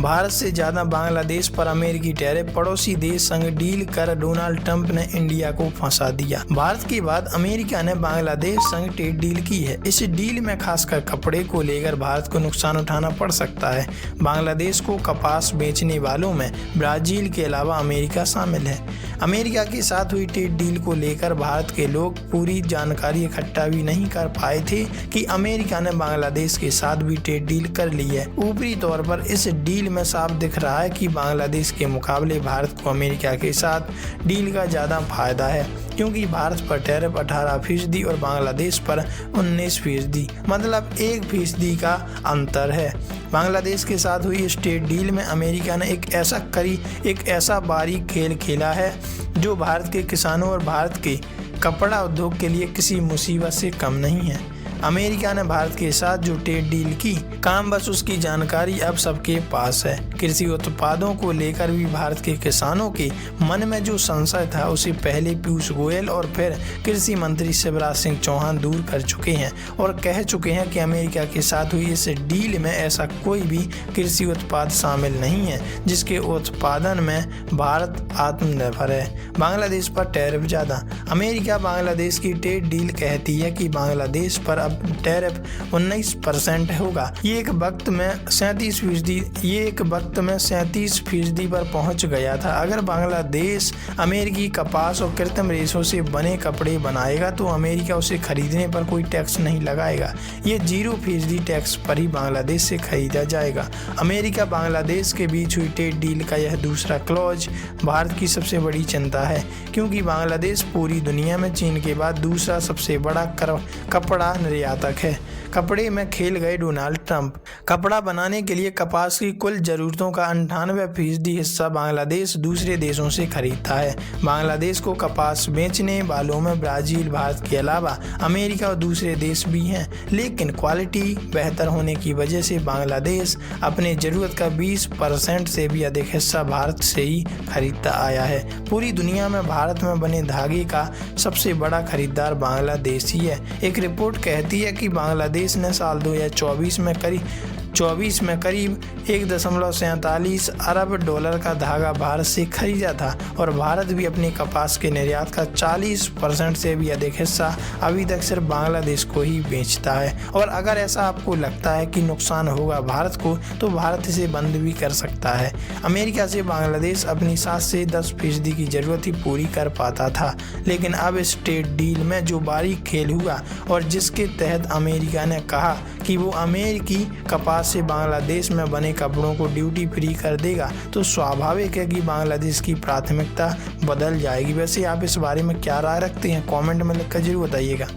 भारत से ज़्यादा बांग्लादेश पर अमेरिकी टैरिफ, पड़ोसी देश संग डील कर डोनाल्ड ट्रंप ने इंडिया को फंसा दिया। भारत के बाद अमेरिका ने बांग्लादेश संग ट्रेड डील की है। इस डील में खासकर कपड़े को लेकर भारत को नुकसान उठाना पड़ सकता है। बांग्लादेश को कपास बेचने वालों में ब्राजील के अलावा अमेरिका शामिल है। अमेरिका के साथ हुई ट्रेड डील को लेकर भारत के लोग पूरी जानकारी इकट्ठा भी नहीं कर पाए थे कि अमेरिका ने बांग्लादेश के साथ भी ट्रेड डील कर ली है। ऊपरी तौर पर इस डील में साफ दिख रहा है कि बांग्लादेश के मुकाबले भारत को अमेरिका के साथ डील का ज़्यादा फायदा है, क्योंकि भारत पर टैरिफ 18% और बांग्लादेश पर 19%, मतलब 1% का अंतर है। बांग्लादेश के साथ हुई इस ट्रेड डील में अमेरिका ने एक ऐसा बारीक खेल खेला है जो भारत के किसानों और भारत के कपड़ा उद्योग के लिए किसी मुसीबत से कम नहीं है। अमेरिका ने भारत के साथ जो ट्रेड डील की, काम बस उसकी जानकारी अब सबके पास है। कृषि उत्पादों को लेकर भी भारत के किसानों के मन में जो संशय था उसे पहले पीयूष गोयल और फिर कृषि मंत्री शिवराज सिंह चौहान दूर कर चुके हैं और कह चुके हैं कि अमेरिका के साथ हुई इस डील में ऐसा कोई भी कृषि उत्पाद शामिल नहीं है जिसके उत्पादन में भारत आत्मनिर्भर है। बांग्लादेश पर टैरिफ ज़्यादा। अमेरिका बांग्लादेश की ट्रेड डील कहती है कि बांग्लादेश पर अब टैरिफ 19% होगा। ये एक वक्त में 37% पर पहुंच गया था। अगर बांग्लादेश अमेरिकी कपास और कृत्रिम रेशों से बने कपड़े बनाएगा तो अमेरिका उसे खरीदने पर कोई टैक्स नहीं लगाएगा। ये 0% टैक्स पर ही बांग्लादेश से खरीदा जाएगा। अमेरिका बांग्लादेश के बीच हुई ट्रेड डील का यह दूसरा क्लॉज भारत की सबसे बड़ी चिंता है, क्योंकि बांग्लादेश पूरी दुनिया में चीन के बाद दूसरा सबसे बड़ा कपड़ा निर्यातक है। कपड़े में खेल गए डोनाल्ड ट्रंप। कपड़ा बनाने के लिए कपास की कुल जरूरतों का 98% हिस्सा बांग्लादेश दूसरे देशों से खरीदता है। बांग्लादेश को कपास बेचने वालों में ब्राजील, भारत के अलावा अमेरिका और दूसरे देश भी हैं, लेकिन क्वालिटी बेहतर होने की वजह से बांग्लादेश अपने जरूरत का 20% से भी अधिक हिस्सा भारत से ही खरीदता आया है। पूरी दुनिया में भारत में बने धागे का सबसे बड़ा खरीदार बांग्लादेश ही है। एक रिपोर्ट कहती है कि बांग्लादेश ने साल 2024 में करीब 1.47 अरब डॉलर का धागा भारत से खरीदा था और भारत भी अपने कपास के निर्यात का 40% से भी अधिक हिस्सा अभी तक सिर्फ बांग्लादेश को ही बेचता है। और अगर ऐसा आपको लगता है कि नुकसान होगा भारत को, तो भारत इसे बंद भी कर सकता है। अमेरिका से बांग्लादेश अपनी 7 से 10% की जरूरत ही पूरी कर पाता था, लेकिन अब इस ट्रेड डील में जो बारीक खेल हुआ और जिसके तहत अमेरिका ने कहा कि वो अमेरिकी कपास से बांग्लादेश में बने कपड़ों को ड्यूटी फ्री कर देगा, तो स्वाभाविक है कि बांग्लादेश की प्राथमिकता बदल जाएगी। वैसे आप इस बारे में क्या राय रखते हैं? कमेंट में लिखकर जरूर बताइएगा।